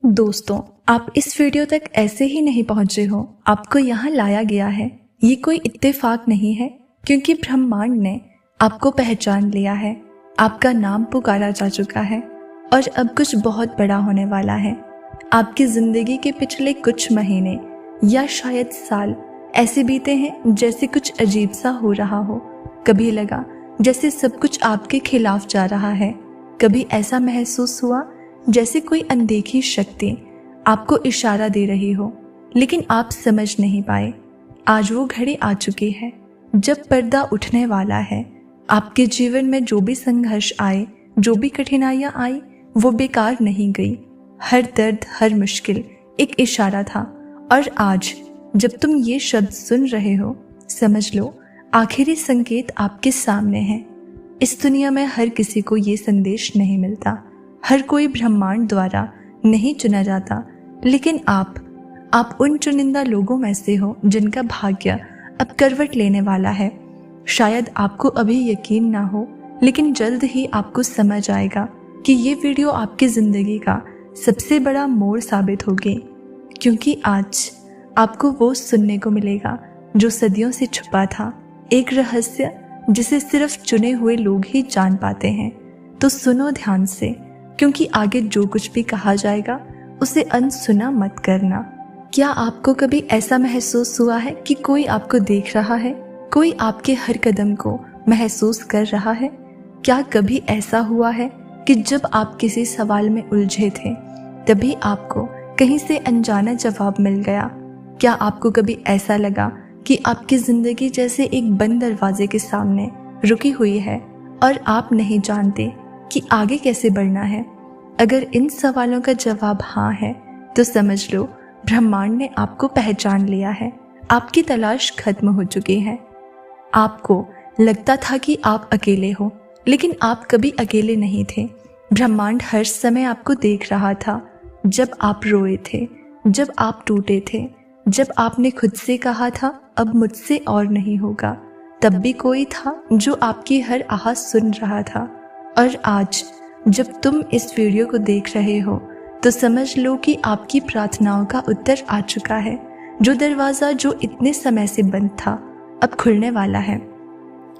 दोस्तों, आप इस वीडियो तक ऐसे ही नहीं पहुंचे हो। आपको यहाँ लाया गया है। ये कोई इत्तेफाक नहीं है, क्योंकि ब्रह्मांड ने आपको पहचान लिया है। आपका नाम पुकारा जा चुका है और अब कुछ बहुत बड़ा होने वाला है। आपकी जिंदगी के पिछले कुछ महीने या शायद साल ऐसे बीते हैं जैसे कुछ अजीब सा हो रहा हो। कभी लगा जैसे सब कुछ आपके खिलाफ जा रहा है। कभी ऐसा महसूस हुआ जैसे कोई अनदेखी शक्ति आपको इशारा दे रही हो, लेकिन आप समझ नहीं पाए। आज वो घड़ी आ चुकी है जब पर्दा उठने वाला है। आपके जीवन में जो भी संघर्ष आए, जो भी कठिनाइयां आई, वो बेकार नहीं गई। हर दर्द, हर मुश्किल एक इशारा था। और आज जब तुम ये शब्द सुन रहे हो, समझ लो आखिरी संकेत आपके सामने है। इस दुनिया में हर किसी को ये संदेश नहीं मिलता। हर कोई ब्रह्मांड द्वारा नहीं चुना जाता, लेकिन आप उन चुनिंदा लोगों में से हो जिनका भाग्य अब करवट लेने वाला है। शायद आपको अभी यकीन ना हो, लेकिन जल्द ही आपको समझ आएगा कि ये वीडियो आपकी ज़िंदगी का सबसे बड़ा मोड़ साबित होगी, क्योंकि आज आपको वो सुनने को मिलेगा जो सदियों से छुपा था। एक रहस्य जिसे सिर्फ चुने हुए लोग ही जान पाते हैं। तो सुनो ध्यान से, क्योंकि आगे जो कुछ भी कहा जाएगा उसे अनसुना मत करना। क्या आपको कभी ऐसा महसूस हुआ है कि कोई आपको देख रहा है, कोई आपके हर कदम को महसूस कर रहा है? क्या कभी ऐसा हुआ है कि जब आप किसी सवाल में उलझे थे, तभी आपको कहीं से अनजाना जवाब मिल गया? क्या आपको कभी ऐसा लगा कि आपकी जिंदगी जैसे एक बंद दरवाजे के सामने रुकी हुई है और आप नहीं जानते कि आगे कैसे बढ़ना है? अगर इन सवालों का जवाब हाँ है, तो समझ लो ब्रह्मांड ने आपको पहचान लिया है। आपकी तलाश खत्म हो चुकी है। आपको लगता था कि आप अकेले हो, लेकिन आप कभी अकेले नहीं थे। ब्रह्मांड हर समय आपको देख रहा था। जब आप रोए थे, जब आप टूटे थे, जब आपने खुद से कहा था अब मुझसे और नहीं होगा, तब भी कोई था जो आपकी हर आह सुन रहा था। और आज जब तुम इस वीडियो को देख रहे हो, तो समझ लो कि आपकी प्रार्थनाओं का उत्तर आ चुका है। जो दरवाज़ा जो इतने समय से बंद था, अब खुलने वाला है।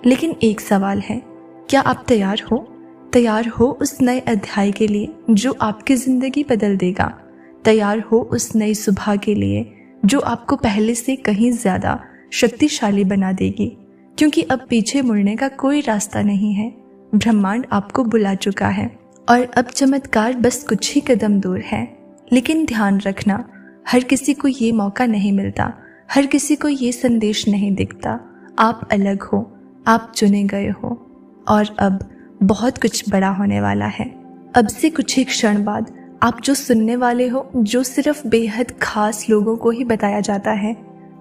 लेकिन एक सवाल है, क्या आप तैयार हो? तैयार हो उस नए अध्याय के लिए जो आपकी ज़िंदगी बदल देगा? तैयार हो उस नई सुबह के लिए जो आपको पहले से कहीं ज़्यादा शक्तिशाली बना देगी? क्योंकि अब पीछे मुड़ने का कोई रास्ता नहीं है। ब्रह्मांड आपको बुला चुका है और अब चमत्कार बस कुछ ही कदम दूर है। लेकिन ध्यान रखना, हर किसी को ये मौका नहीं मिलता, हर किसी को ये संदेश नहीं दिखता। आप अलग हो, आप चुने गए हो और अब बहुत कुछ बड़ा होने वाला है। अब से कुछ ही क्षण बाद आप जो सुनने वाले हो, जो सिर्फ बेहद खास लोगों को ही बताया जाता है।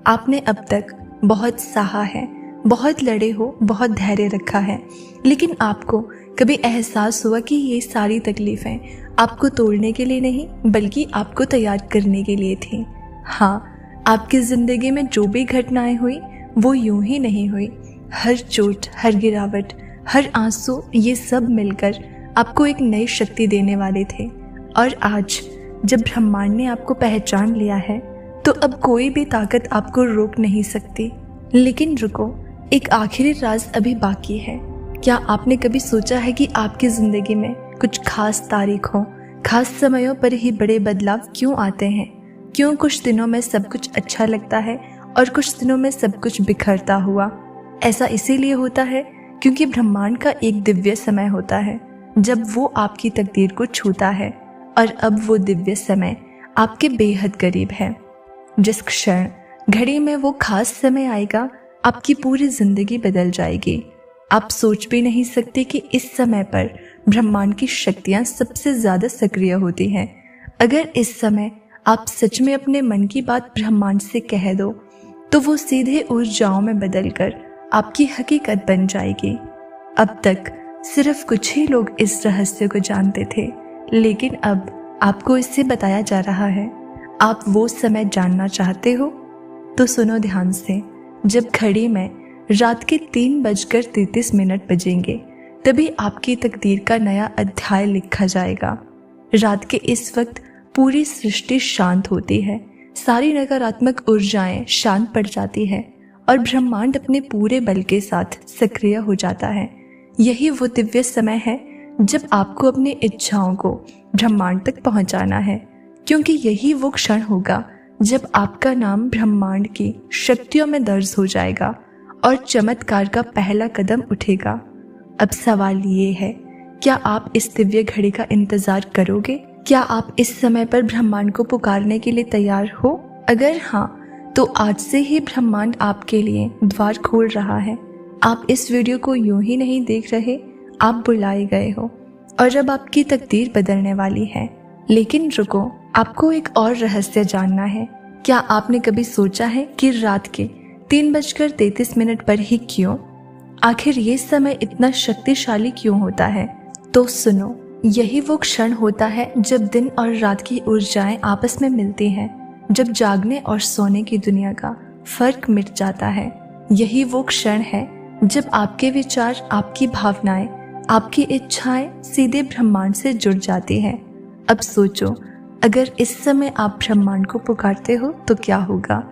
आपने अब तक बहुत सहा है, बहुत लड़े हो, बहुत धैर्य रखा है, लेकिन आपको कभी एहसास हुआ कि ये सारी तकलीफ़ें आपको तोड़ने के लिए नहीं, बल्कि आपको तैयार करने के लिए थी। हाँ, आपकी ज़िंदगी में जो भी घटनाएं हुई, वो यूं ही नहीं हुई। हर चोट, हर गिरावट, हर आंसू, ये सब मिलकर आपको एक नई शक्ति देने वाले थे। और आज जब ब्रह्मांड ने आपको पहचान लिया है, तो अब कोई भी ताकत आपको रोक नहीं सकती। लेकिन रुको, एक आखिरी राज अभी बाकी है। क्या आपने कभी सोचा है कि आपकी ज़िंदगी में कुछ खास तारीखों, खास समयों पर ही बड़े बदलाव क्यों आते हैं? क्यों कुछ दिनों में सब कुछ अच्छा लगता है और कुछ दिनों में सब कुछ बिखरता हुआ? ऐसा इसीलिए होता है क्योंकि ब्रह्मांड का एक दिव्य समय होता है जब वो आपकी तकदीर को छूता है। और अब वो दिव्य समय आपके बेहद करीब है। जिस क्षण घड़ी में वो खास समय आएगा, आपकी पूरी जिंदगी बदल जाएगी। आप सोच भी नहीं सकते कि इस समय पर ब्रह्मांड की शक्तियाँ सबसे ज़्यादा सक्रिय होती हैं। अगर इस समय आप सच में अपने मन की बात ब्रह्मांड से कह दो, तो वो सीधे ऊर्जाओं में बदलकर आपकी हकीकत बन जाएगी। अब तक सिर्फ कुछ ही लोग इस रहस्य को जानते थे, लेकिन अब आपको इससे बताया जा रहा है। आप वो समय जानना चाहते हो? तो सुनो ध्यान से। जब घड़ी में रात के 3:33 बजेंगे, तभी आपकी तकदीर का नया अध्याय लिखा जाएगा। रात के इस वक्त पूरी सृष्टि शांत होती है, सारी नकारात्मक ऊर्जाएं शांत पड़ जाती है और ब्रह्मांड अपने पूरे बल के साथ सक्रिय हो जाता है। यही वो दिव्य समय है जब आपको अपनी इच्छाओं को ब्रह्मांड तक पहुंचाना है, क्योंकि यही वो क्षण होगा जब आपका नाम ब्रह्मांड की शक्तियों में दर्ज हो जाएगा और चमत्कार का पहला कदम उठेगा। अब सवाल ये है, क्या आप इस दिव्य घड़ी का इंतजार करोगे? क्या आप इस समय पर ब्रह्मांड को पुकारने के लिए तैयार हो? अगर हाँ, तो आज से ही ब्रह्मांड आपके लिए द्वार खोल रहा है। आप इस वीडियो को यूं ही नहीं देख रहे, आप बुलाए गए हो और अब आपकी तकदीर बदलने वाली है। लेकिन रुको, आपको एक और रहस्य जानना है। क्या आपने कभी सोचा है कि रात के 3:33 पर ही क्यों? आखिर ये समय इतना शक्तिशाली क्यों होता है? तो सुनो, यही वो क्षण होता है जब दिन और रात की ऊर्जाएं आपस में मिलती हैं, जब जागने और सोने की दुनिया का फर्क मिट जाता है। यही वो क्षण है जब आपके विचार, आपकी भावनाएं, आपकी इच्छाएं सीधे ब्रह्मांड से जुड़ जाती हैं। अब सोचो, अगर इस समय आप ब्रह्मांड को पुकारते हो तो क्या होगा?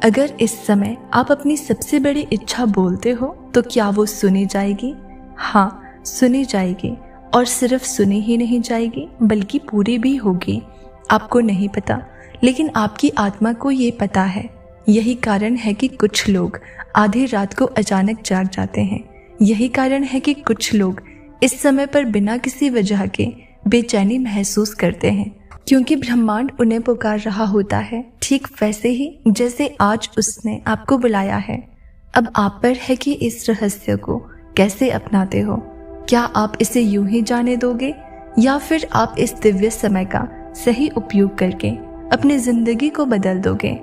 अगर इस समय आप अपनी सबसे बड़ी इच्छा बोलते हो तो क्या वो सुनी जाएगी? हाँ, सुनी जाएगी, और सिर्फ सुनी ही नहीं जाएगी बल्कि पूरी भी होगी। आपको नहीं पता, लेकिन आपकी आत्मा को ये पता है। यही कारण है कि कुछ लोग आधी रात को अचानक जाग जाते हैं। यही कारण है कि कुछ लोग इस समय पर बिना किसी वजह के बेचैनी महसूस करते हैं, क्योंकि ब्रह्मांड उन्हें पुकार रहा होता है, ठीक वैसे ही जैसे आज उसने आपको बुलाया है। अब आप पर है कि इस रहस्य को कैसे अपनाते हो। क्या आप इसे यूं ही जाने दोगे, या फिर आप इस दिव्य समय का सही उपयोग करके अपनी जिंदगी को बदल दोगे?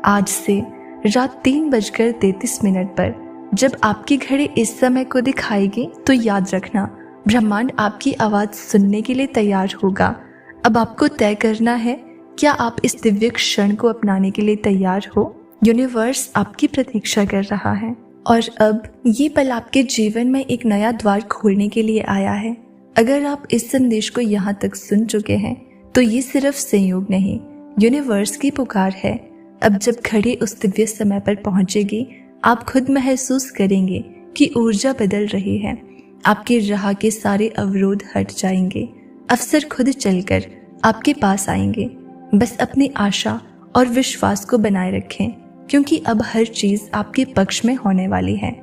आज से रात 3:33 पर जब आपकी घड़ी इस समय को दिखाएगी तो याद रखना, ब्रह्मांड आपकी आवाज सुनने के लिए तैयार होगा। अब आपको तय करना है, क्या आप इस दिव्य क्षण को अपनाने के लिए तैयार हो? यूनिवर्स आपकी प्रतीक्षा कर रहा है और अब ये पल आपके जीवन में एक नया द्वार खोलने के लिए आया है। अगर आप इस संदेश को यहाँ तक सुन चुके हैं तो ये सिर्फ संयोग नहीं, यूनिवर्स की पुकार है। अब जब घड़ी उस दिव्य समय पर पहुंचेगी, आप खुद महसूस करेंगे कि ऊर्जा बदल रही है। आपके राह के सारे अवरोध हट जाएंगे, अवसर खुद चलकर आपके पास आएंगे। बस अपनी आशा और विश्वास को बनाए रखें, क्योंकि अब हर चीज आपके पक्ष में होने वाली है।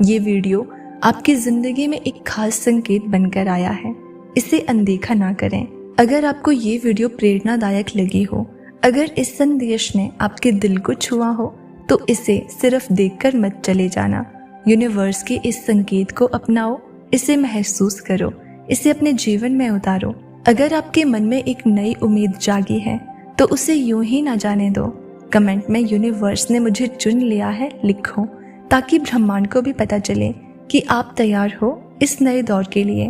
ये वीडियो आपकी जिंदगी में एक खास संकेत बनकर आया है, इसे अनदेखा ना करें। अगर आपको ये वीडियो प्रेरणादायक लगी हो, अगर इस संदेश ने आपके दिल को छुआ हो, तो इसे सिर्फ देखकर मत चले जाना। यूनिवर्स के इस संकेत को अपनाओ, इसे महसूस करो, इसे अपने जीवन में उतारो। अगर आपके मन में एक नई उम्मीद जागी है तो उसे यूं ही ना जाने दो। कमेंट में यूनिवर्स ने मुझे चुन लिया है लिखो, ताकि ब्रह्मांड को भी पता चले कि आप तैयार हो इस नए दौर के लिए।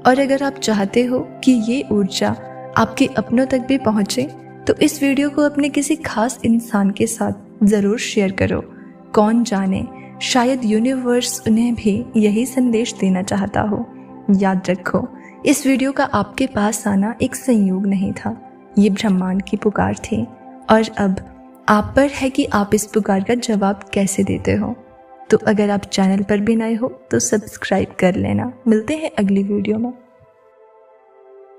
और अगर आप चाहते हो कि ये ऊर्जा आपके अपनों तक भी पहुंचे तो इस वीडियो को अपने किसी खास इंसान के साथ जरूर शेयर करो। कौन जाने, शायद यूनिवर्स उन्हें भी यही संदेश देना चाहता हो। याद रखो, इस वीडियो का आपके पास आना एक संयोग नहीं था, ये ब्रह्मांड की पुकार थी। और अब आप पर है कि आप इस पुकार का जवाब कैसे देते हो। तो अगर आप चैनल पर भी नए हो तो सब्सक्राइब कर लेना। मिलते हैं अगली वीडियो में।